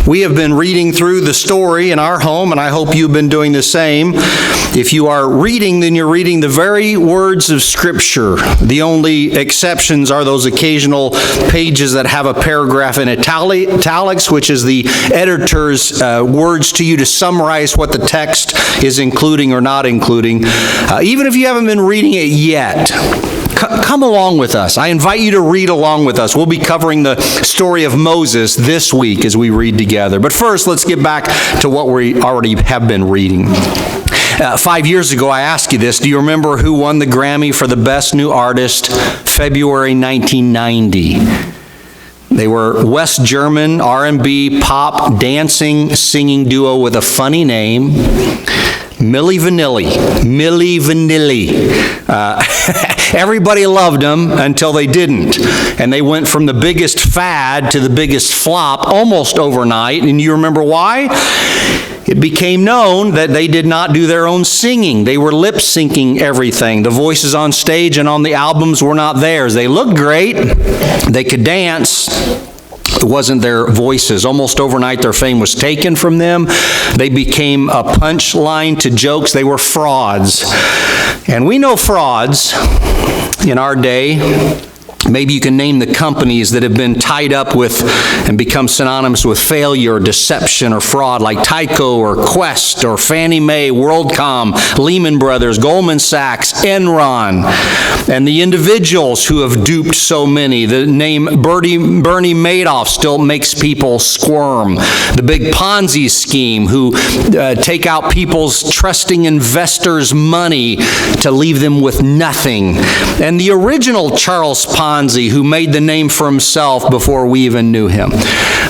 We have been reading through the story in our home, and I hope you've been doing the same. If you are reading, then you're reading the very words of Scripture. The only exceptions are those occasional pages that have a paragraph in italics, which is the editor's words to you to summarize what the text is including or not including. Even if you haven't been reading it yet, come along with us. I invite you to read along with us. We'll be covering the story of Moses this week as we read together. But first, let's get back to what we already have been reading. 5 years ago, I asked you this. Do you remember who won the Grammy for the Best New Artist, February 1990? They were West German R&B pop dancing singing duo with a funny name, Milli Vanilli. Milli Vanilli. Everybody loved them until they didn't. And they went from the biggest fad to the biggest flop almost overnight. And you remember why? It became known that they did not do their own singing. They were lip-syncing everything. The voices on stage and on the albums were not theirs. They looked great. They could dance. It wasn't their voices. Almost overnight, their fame was taken from them. They became a punchline to jokes. They were frauds. And we know frauds in our day. Maybe you can name the companies that have been tied up with and become synonymous with failure, or deception, or fraud, like Tyco, or Quest, or Fannie Mae, WorldCom, Lehman Brothers, Goldman Sachs, Enron, and the individuals who have duped so many. The name Bernie Madoff still makes people squirm. The big Ponzi scheme, who take out people's trusting investors' money to leave them with nothing. And the original Charles Ponzi, who made the name for himself before we even knew him.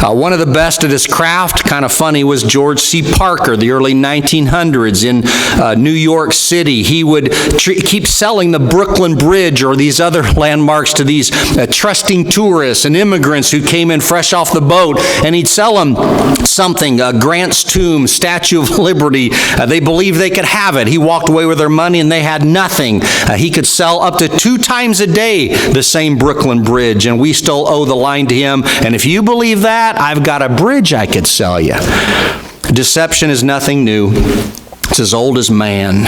One of the best at his craft, kind of funny, was George C. Parker, the early 1900s in New York City. He would keep selling the Brooklyn Bridge or these other landmarks to these trusting tourists and immigrants who came in fresh off the boat, and he'd sell them something, Grant's Tomb, Statue of Liberty. They believed they could have it. He walked away with their money and they had nothing. He could sell up to 2 times a day the same Brooklyn Bridge, and we still owe the line to him. And if you believe that, I've got a bridge I could sell you. Deception is nothing new. It's as old as man.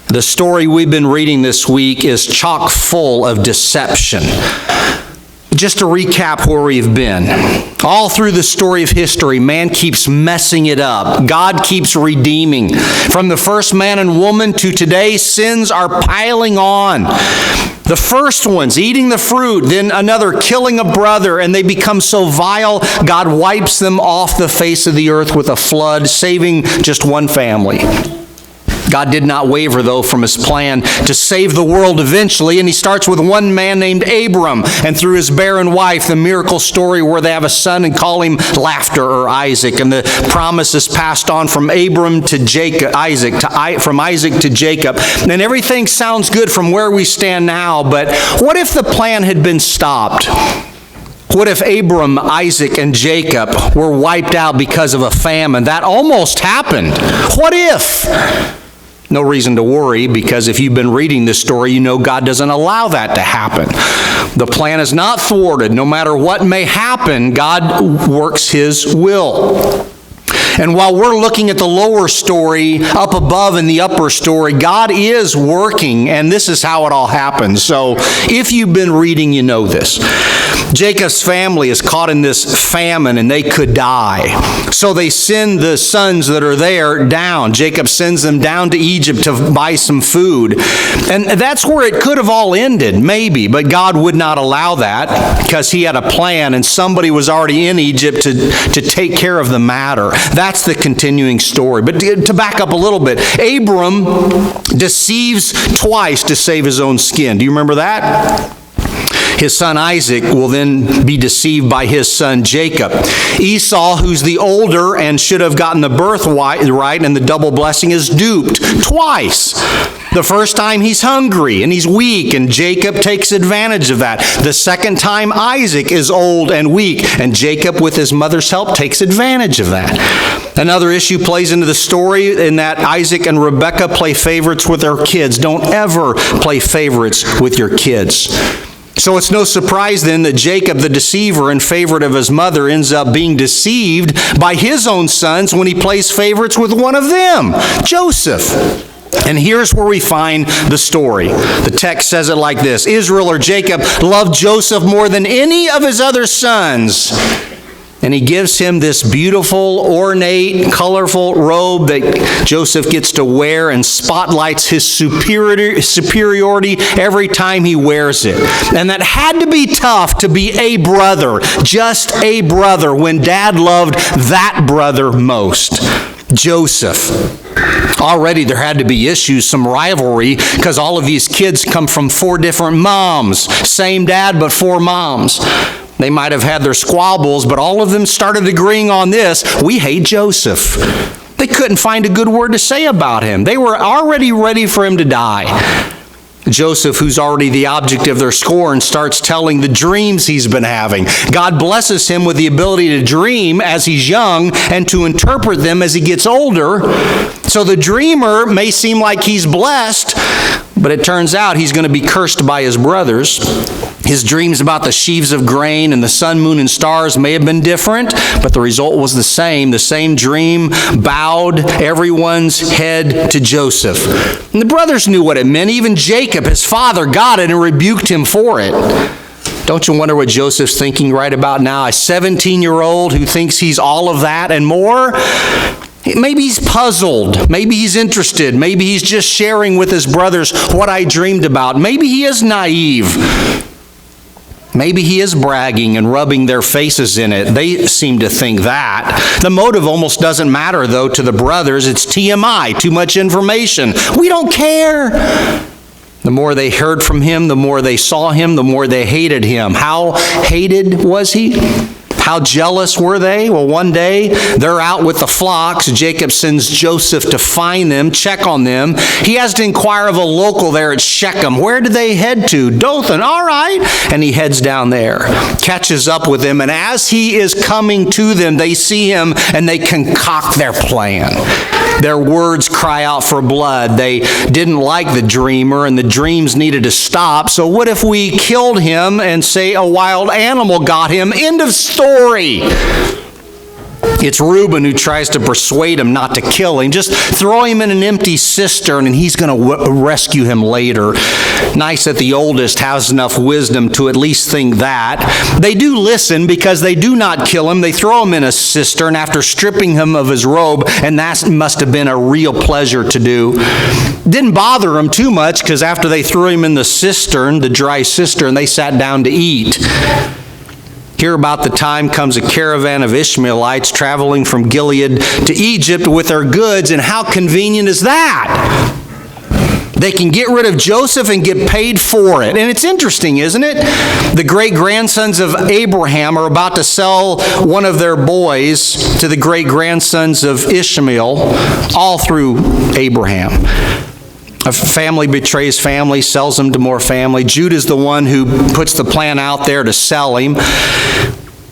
The story we've been reading this week is chock full of deception. Just to recap where we've been. All through the story of history, man keeps messing it up. God keeps redeeming. From the first man and woman to today, sins are piling on. The first ones eating the fruit, then another killing a brother, and they become so vile, God wipes them off the face of the earth with a flood, saving just one family. God did not waver, though, from his plan to save the world eventually, and he starts with one man named Abram, and through his barren wife, the miracle story where they have a son and call him Laughter, or Isaac, and the promise is passed on from Abram to Jacob, from Isaac to Jacob, and everything sounds good from where we stand now, but what if the plan had been stopped? What if Abram, Isaac, and Jacob were wiped out because of a famine? That almost happened. What if? No reason to worry, because if you've been reading this story, you know God doesn't allow that to happen. The plan is not thwarted. No matter what may happen, God works his will. And while we're looking at the lower story up above in the upper story, God is working, and this is how it all happens. So if you've been reading, you know this. Jacob's family is caught in this famine, and they could die. So they send the sons that are there down. Jacob sends them down to Egypt to buy some food. And that's where it could have all ended, maybe, but God would not allow that because he had a plan, and somebody was already in Egypt to take care of the matter. That's the continuing story. But to back up a little bit, Abram deceives twice to save his own skin. Do you remember that? His son Isaac will then be deceived by his son Jacob. Esau, who's the older and should have gotten the birthright and the double blessing, is duped twice. The first time he's hungry and he's weak, and Jacob takes advantage of that. The second time Isaac is old and weak, and Jacob, with his mother's help, takes advantage of that. Another issue plays into the story in that Isaac and Rebekah play favorites with their kids. Don't ever play favorites with your kids. So it's no surprise then that Jacob, the deceiver and favorite of his mother, ends up being deceived by his own sons when he plays favorites with one of them, Joseph. And here's where we find the story. The text says it like this: Israel, or Jacob, loved Joseph more than any of his other sons. And he gives him this beautiful, ornate, colorful robe that Joseph gets to wear and spotlights his superiority every time he wears it. And that had to be tough to be a brother, just a brother, when Dad loved that brother most, Joseph. Already there had to be issues, some rivalry, because all of these kids come from 4 different moms. Same dad, but 4 moms. They might have had their squabbles, but all of them started agreeing on this: we hate Joseph. They couldn't find a good word to say about him. They were already ready for him to die. Joseph, who's already the object of their scorn, starts telling the dreams he's been having. God blesses him with the ability to dream as he's young and to interpret them as he gets older. So the dreamer may seem like he's blessed, but it turns out he's going to be cursed by his brothers. His dreams about the sheaves of grain and the sun, moon, and stars may have been different, but the result was the same. The same dream bowed everyone's head to Joseph. And the brothers knew what it meant. Even Jacob, his father, got it and rebuked him for it. Don't you wonder what Joseph's thinking right about now? A 17-year-old who thinks he's all of that and more? Maybe he's puzzled. Maybe he's interested. Maybe he's just sharing with his brothers what I dreamed about. Maybe he is naive. Maybe he is bragging and rubbing their faces in it. They seem to think that. The motive almost doesn't matter, though, to the brothers. It's TMI, too much information. We don't care. The more they heard from him, the more they saw him, the more they hated him. How hated was he? How jealous were they? Well, one day, they're out with the flocks. Jacob sends Joseph to find them, check on them. He has to inquire of a local there at Shechem. Where did they head to? Dothan. All right. And he heads down there, catches up with them, and as he is coming to them, they see him and they concoct their plan. Their words cry out for blood. They didn't like the dreamer, and the dreams needed to stop. So what if we killed him and say a wild animal got him? End of story. It's Reuben who tries to persuade him not to kill him. Just throw him in an empty cistern and he's going to rescue him later. Nice that the oldest has enough wisdom to at least think that. They do listen because they do not kill him. They throw him in a cistern after stripping him of his robe, and that must have been a real pleasure to do. Didn't bother him too much because after they threw him in the cistern, the dry cistern, they sat down to eat. Here about the time comes a caravan of Ishmaelites traveling from Gilead to Egypt with their goods, and how convenient is that? They can get rid of Joseph and get paid for it. And it's interesting, isn't it? The great-grandsons of Abraham are about to sell one of their boys to the great-grandsons of Ishmael, all through Abraham. A family betrays family, sells him to more family. Judah's the one who puts the plan out there to sell him.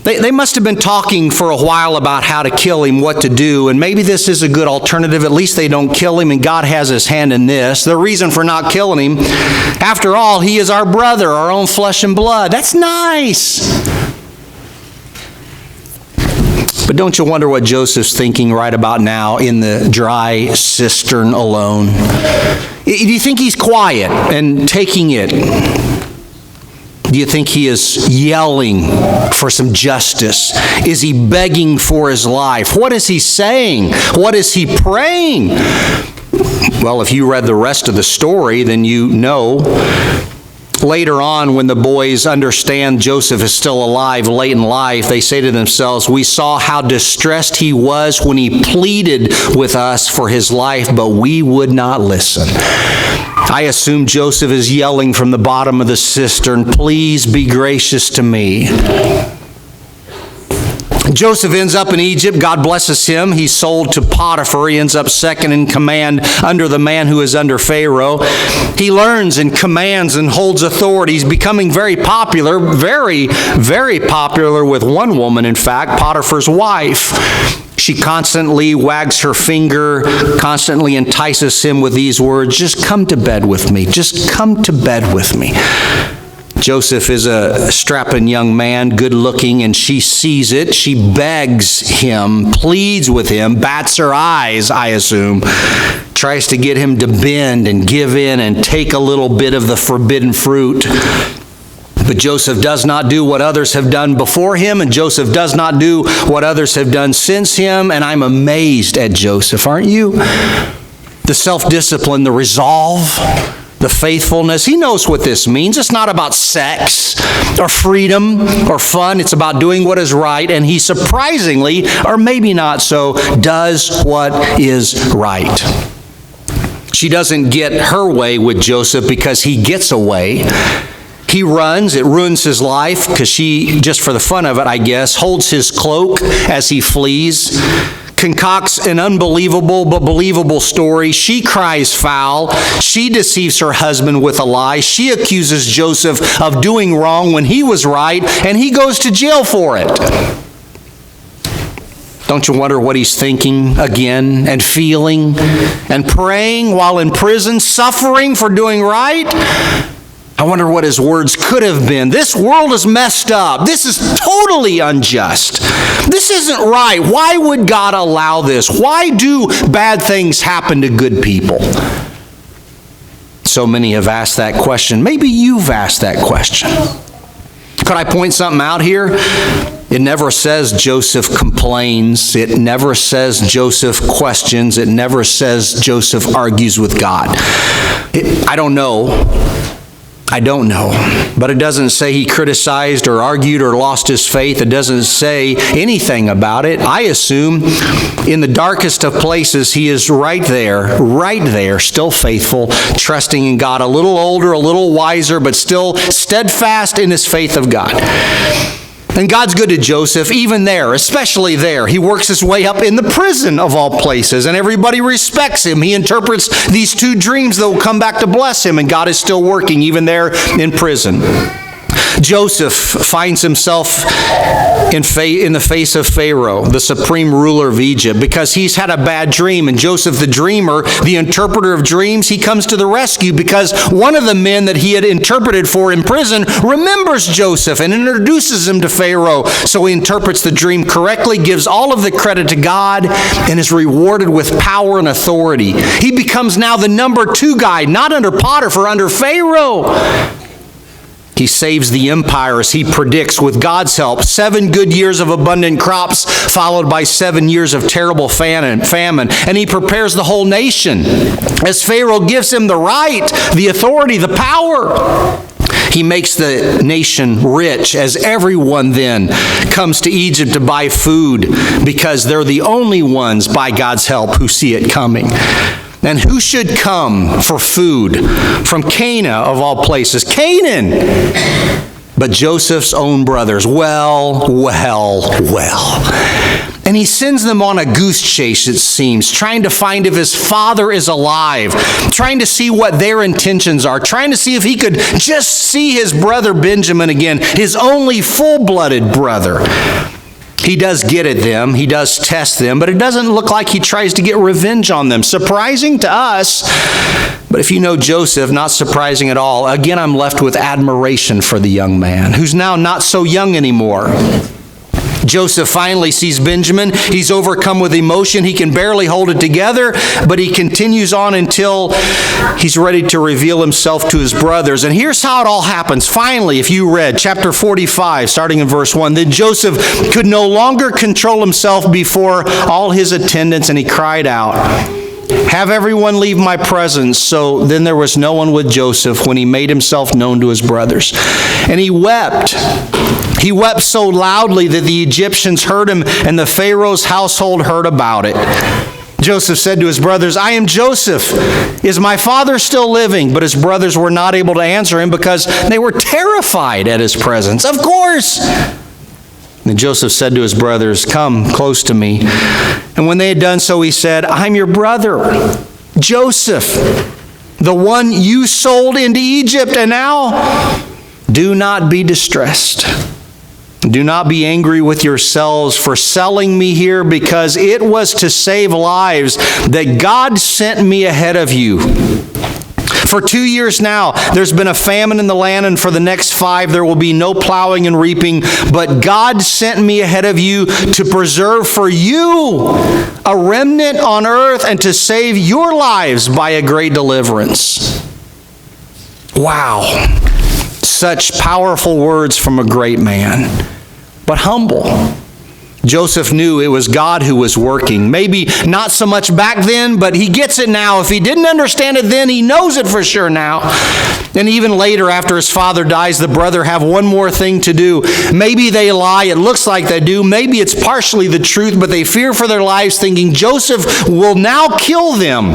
They must have been talking for a while about how to kill him, what to do, and maybe this is a good alternative. At least they don't kill him, and God has his hand in this. The reason for not killing him, after all, he is our brother, our own flesh and blood. That's nice. But don't you wonder what Joseph's thinking right about now in the dry cistern alone? Do you think he's quiet and taking it? Do you think he is yelling for some justice? Is he begging for his life? What is he saying? What is he praying? Well, if you read the rest of the story, then you know. Later on, when the boys understand Joseph is still alive late in life, they say to themselves, "We saw how distressed he was when he pleaded with us for his life, but we would not listen." I assume Joseph is yelling from the bottom of the cistern, "Please be gracious to me." Joseph ends up in Egypt. God blesses him. He's sold to Potiphar. He ends up second in command under the man who is under Pharaoh. He learns and commands and holds authority. He's becoming very popular, very, very popular with one woman, in fact, Potiphar's wife. She constantly wags her finger, constantly entices him with these words, "Just come to bed with me. Just come to bed with me." Joseph is a strapping young man, good looking, and she sees it. She begs him, pleads with him, bats her eyes, I assume, tries to get him to bend and give in and take a little bit of the forbidden fruit. But Joseph does not do what others have done before him, and Joseph does not do what others have done since him, and I'm amazed at Joseph, aren't you? The self-discipline, the resolve, the faithfulness. He knows what this means. It's not about sex or freedom or fun. It's about doing what is right, and he surprisingly, or maybe not so, does what is right. She doesn't get her way with Joseph because he gets away. He runs, it ruins his life because she, just for the fun of it, I guess, holds his cloak as he flees, concocts an unbelievable but believable story. She cries foul. She deceives her husband with a lie. She accuses Joseph of doing wrong when he was right, and he goes to jail for it. Don't you wonder what he's thinking again and feeling and praying while in prison, suffering for doing right? I wonder what his words could have been. This world is messed up. This is totally unjust. This isn't right. Why would God allow this? Why do bad things happen to good people? So many have asked that question. Maybe you've asked that question. Could I point something out here? It never says Joseph complains. It never says Joseph questions. It never says Joseph argues with God. I don't know. But it doesn't say he criticized or argued or lost his faith. It doesn't say anything about it. I assume in the darkest of places, he is right there, still faithful, trusting in God, a little older, a little wiser, but still steadfast in his faith of God. And God's good to Joseph, even there, especially there. He works his way up in the prison of all places, and everybody respects him. He interprets these 2 dreams that will come back to bless him, and God is still working even there in prison. Joseph finds himself in the face of Pharaoh, the supreme ruler of Egypt, because he's had a bad dream. And Joseph the dreamer, the interpreter of dreams, he comes to the rescue because one of the men that he had interpreted for in prison remembers Joseph and introduces him to Pharaoh. So he interprets the dream correctly, gives all of the credit to God, and is rewarded with power and authority. He becomes now the number 2 guy, not under Potiphar, under Pharaoh. He saves the empire as he predicts with God's help. 7 good years of abundant crops followed by 7 years of terrible famine. And he prepares the whole nation as Pharaoh gives him the right, the authority, the power. He makes the nation rich as everyone then comes to Egypt to buy food because they're the only ones, by God's help, who see it coming. And who should come for food from Cana of all places? Canaan! But Joseph's own brothers. Well. And he sends them on a goose chase, it seems, trying to find if his father is alive, trying to see what their intentions are, trying to see if he could just see his brother Benjamin again, his only full-blooded brother. He does get at them, he does test them, but it doesn't look like he tries to get revenge on them. Surprising to us, but if you know Joseph, not surprising at all. Again, I'm left with admiration for the young man, who's now not so young anymore. Joseph finally sees Benjamin. He's overcome with emotion. He can barely hold it together, but he continues on until he's ready to reveal himself to his brothers. And here's how it all happens. Finally, if you read chapter 45, starting in verse 1, then Joseph could no longer control himself before all his attendants, and he cried out, "Have everyone leave my presence." So then there was no one with Joseph when he made himself known to his brothers. And he wept. He wept so loudly that the Egyptians heard him, and the Pharaoh's household heard about it. Joseph said to his brothers, "I am Joseph. Is my father still living?" But his brothers were not able to answer him because they were terrified at his presence. Of course. And Joseph said to his brothers, "Come close to me." And when they had done so, he said, "I'm your brother, Joseph, the one you sold into Egypt. And now do not be distressed. Do not be angry with yourselves for selling me here, because it was to save lives that God sent me ahead of you. For 2 years now, there's been a famine in the land, and for the next 5, there will be no plowing and reaping. But God sent me ahead of you to preserve for you a remnant on earth and to save your lives by a great deliverance. Wow. Such powerful words from a great man, but humble. Joseph knew it was God who was working. Maybe not so much back then, but he gets it now. If he didn't understand it then, he knows it for sure now. And even later, after his father dies, the brother have one more thing to do. Maybe they lie. It looks like they do. Maybe it's partially the truth, but they fear for their lives, thinking Joseph will now kill them.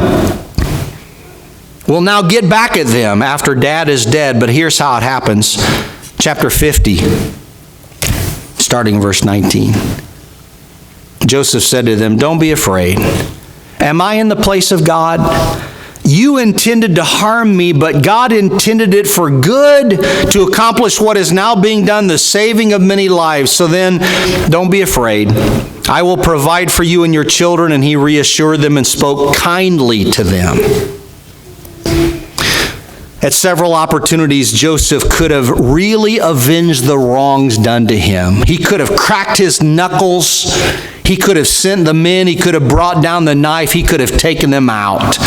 Will now get back at them after dad is dead. But here's how it happens. Chapter 50, starting verse 19. Joseph said to them, "Don't be afraid. Am I in the place of God? You intended to harm me, but God intended it for good to accomplish what is now being done, the saving of many lives. So then, don't be afraid. I will provide for you and your children." And he reassured them and spoke kindly to them. At several opportunities, Joseph could have really avenged the wrongs done to him. He could have cracked his knuckles. He could have sent them in. He could have brought down the knife. He could have taken them out.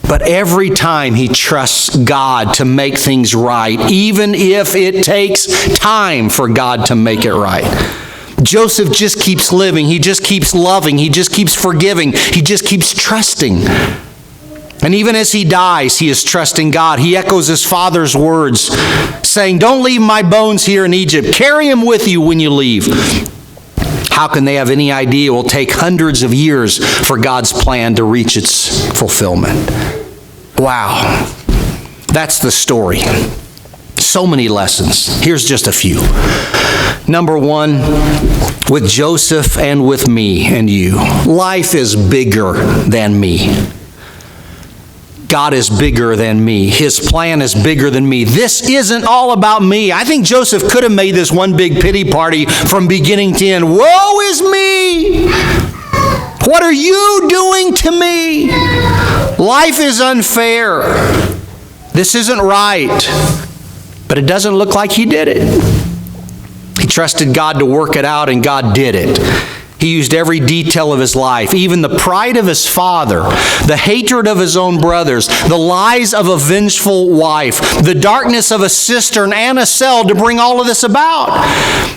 But every time he trusts God to make things right, even if it takes time for God to make it right. Joseph just keeps living. He just keeps loving. He just keeps forgiving. He just keeps trusting. And even as he dies, he is trusting God. He echoes his father's words, saying, "Don't leave my bones here in Egypt. Carry them with you when you leave." How can they have any idea it will take hundreds of years for God's plan to reach its fulfillment? Wow. That's the story. So many lessons. Here's just a few. Number one, with Joseph and with me and you, life is bigger than me. God is bigger than me. His plan is bigger than me. This isn't all about me. I think Joseph could have made this one big pity party from beginning to end. Woe is me! What are you doing to me? Life is unfair. This isn't right. But it doesn't look like he did it. He trusted God to work it out, and God did it. He used every detail of his life, even the pride of his father, the hatred of his own brothers, the lies of a vengeful wife, the darkness of a cistern and a cell to bring all of this about.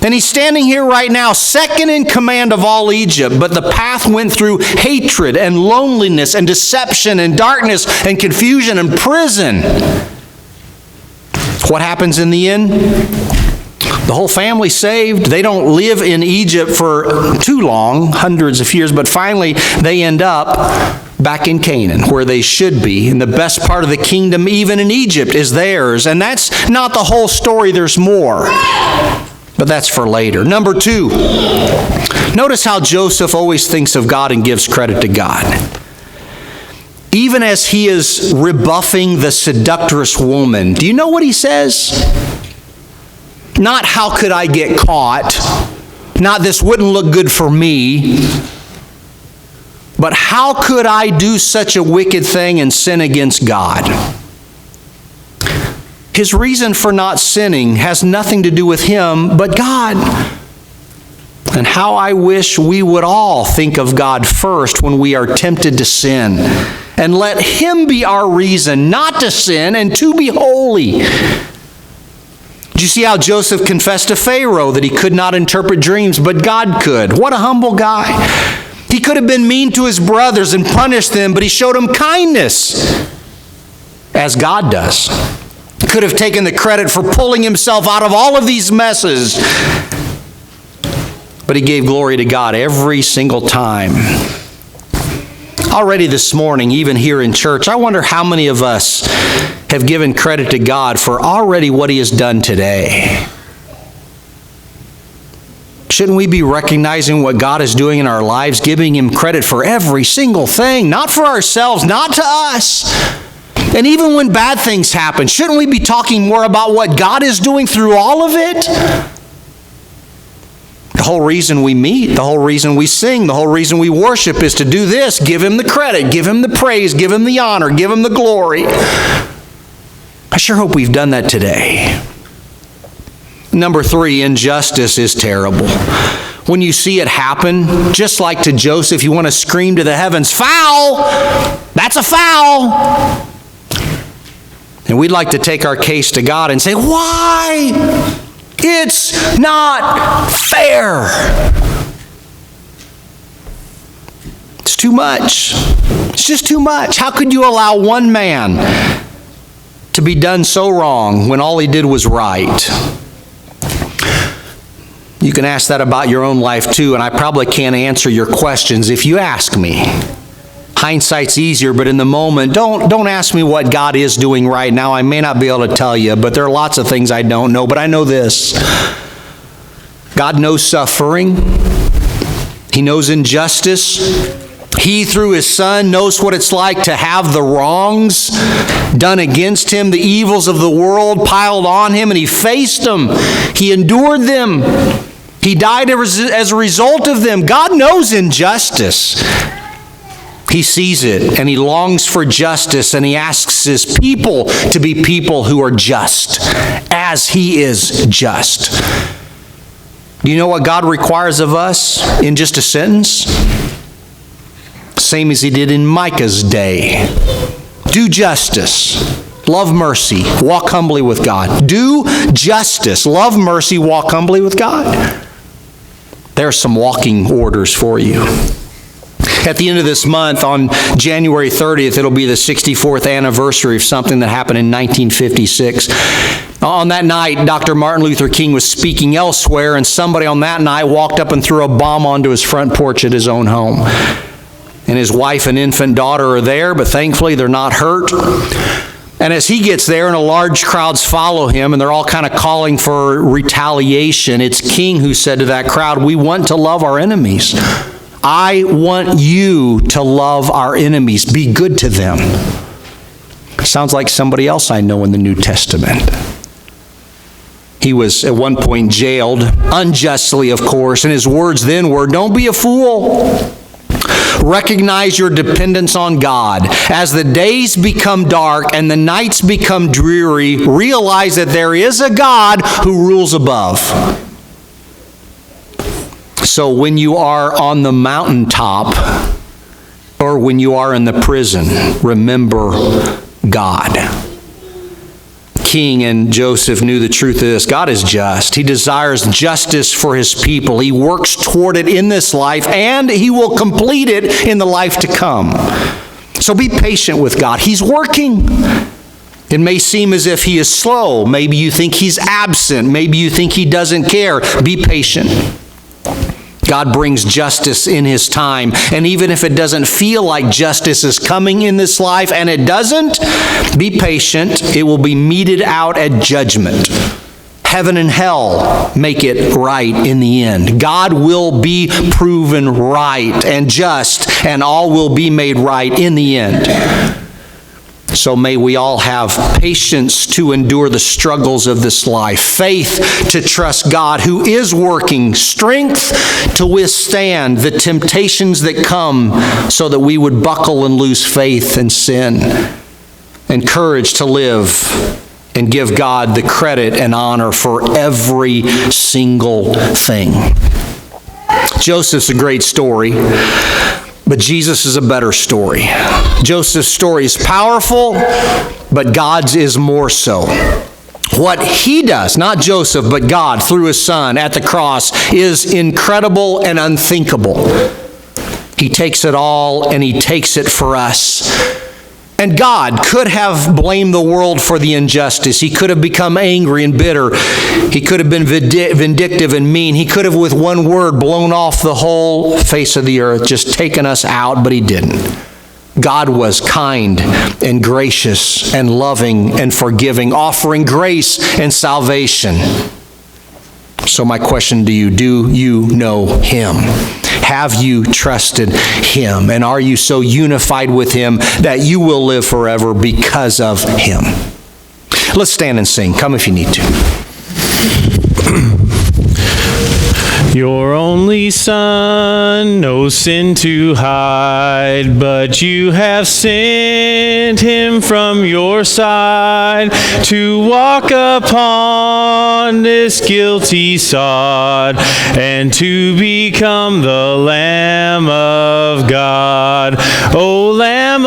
And he's standing here right now, second in command of all Egypt, but the path went through hatred and loneliness and deception and darkness and confusion and prison. What happens in the end? The whole family saved. They don't live in Egypt for too long, hundreds of years, but finally they end up back in Canaan, where they should be. And the best part of the kingdom, even in Egypt, is theirs. And that's not the whole story. There's more. But that's for later. Number two, notice how Joseph always thinks of God and gives credit to God. Even as he is rebuffing the seductress woman, do you know what he says? Not, how could I get caught? Not, this wouldn't look good for me. But how could I do such a wicked thing and sin against God? His reason for not sinning has nothing to do with him, but God. And how I wish we would all think of God first when we are tempted to sin. And let him be our reason not to sin and to be holy. Did you see how Joseph confessed to Pharaoh that he could not interpret dreams, but God could? What a humble guy. He could have been mean to his brothers and punished them, but he showed them kindness, as God does. Could have taken the credit for pulling himself out of all of these messes, but he gave glory to God every single time. Already this morning, even here in church, I wonder how many of us have given credit to God for already what he has done today. Shouldn't we be recognizing what God is doing in our lives, giving him credit for every single thing, not for ourselves, not to us? And even when bad things happen, shouldn't we be talking more about what God is doing through all of it? The whole reason we meet, the whole reason we sing, the whole reason we worship is to do this: give him the credit, give him the praise, give him the honor, give him the glory. I sure hope we've done that today. Number 3, injustice is terrible. When you see it happen, just like to Joseph, you want to scream to the heavens, "Foul! That's a foul!" And we'd like to take our case to God and say, "Why? It's not fair. It's too much. It's just too much. How could you allow one man to be done so wrong when all he did was right?" You can ask that about your own life too, and I probably can't answer your questions if you ask me. Hindsight's easier, but in the moment, don't ask me what God is doing right now. I may not be able to tell you, but there are lots of things I don't know, but I know this. God knows suffering. He knows injustice. He, through His Son, knows what it's like to have the wrongs done against Him, the evils of the world piled on Him, and He faced them. He endured them. He died as a result of them. God knows injustice. He sees it, and He longs for justice, and He asks His people to be people who are just, as He is just. Do you know what God requires of us in just a sentence? Same as He did in Micah's day. Do justice, love mercy, walk humbly with God. Do justice, love mercy, walk humbly with God. There are some walking orders for you. At the end of this month, on January 30th, it'll be the 64th anniversary of something that happened in 1956. On that night, Dr. Martin Luther King was speaking elsewhere, and somebody on that night walked up and threw a bomb onto his front porch at his own home. And his wife and infant daughter are there, but thankfully they're not hurt. And as he gets there, and a large crowds follow him, and they're all kind of calling for retaliation, it's King who said to that crowd, "We want to love our enemies. I want you to love our enemies. Be good to them." Sounds like somebody else I know in the New Testament. He was at one point jailed, unjustly of course, and his words then were, "Don't be a fool. Recognize your dependence on God. As the days become dark and the nights become dreary, realize that there is a God who rules above." So when you are on the mountaintop or when you are in the prison, remember God. King and Joseph knew the truth of this. God is just. He desires justice for His people. He works toward it in this life, and He will complete it in the life to come. So be patient with God. He's working. It may seem as if He is slow. Maybe you think He's absent. Maybe you think He doesn't care. Be patient. God brings justice in His time. And even if it doesn't feel like justice is coming in this life, and it doesn't, be patient. It will be meted out at judgment. Heaven and hell make it right in the end. God will be proven right and just, and all will be made right in the end. So may we all have patience to endure the struggles of this life, faith to trust God who is working, strength to withstand the temptations that come so that we would buckle and lose faith and sin, and courage to live and give God the credit and honor for every single thing. Joseph's a great story. But Jesus is a better story. Joseph's story is powerful, but God's is more so. What He does, not Joseph, but God, through His Son at the cross, is incredible and unthinkable. He takes it all, and He takes it for us. And God could have blamed the world for the injustice. He could have become angry and bitter. He could have been vindictive and mean. He could have, with one word, blown off the whole face of the earth, just taken us out, but He didn't. God was kind and gracious and loving and forgiving, offering grace and salvation. So my question to you, do you know Him? Have you trusted Him? And are you so unified with Him that you will live forever because of Him? Let's stand and sing. Come if you need to. Your only Son, no sin to hide, but you have sent him from your side to walk upon this guilty sod and to become the Lamb of God. O Lamb of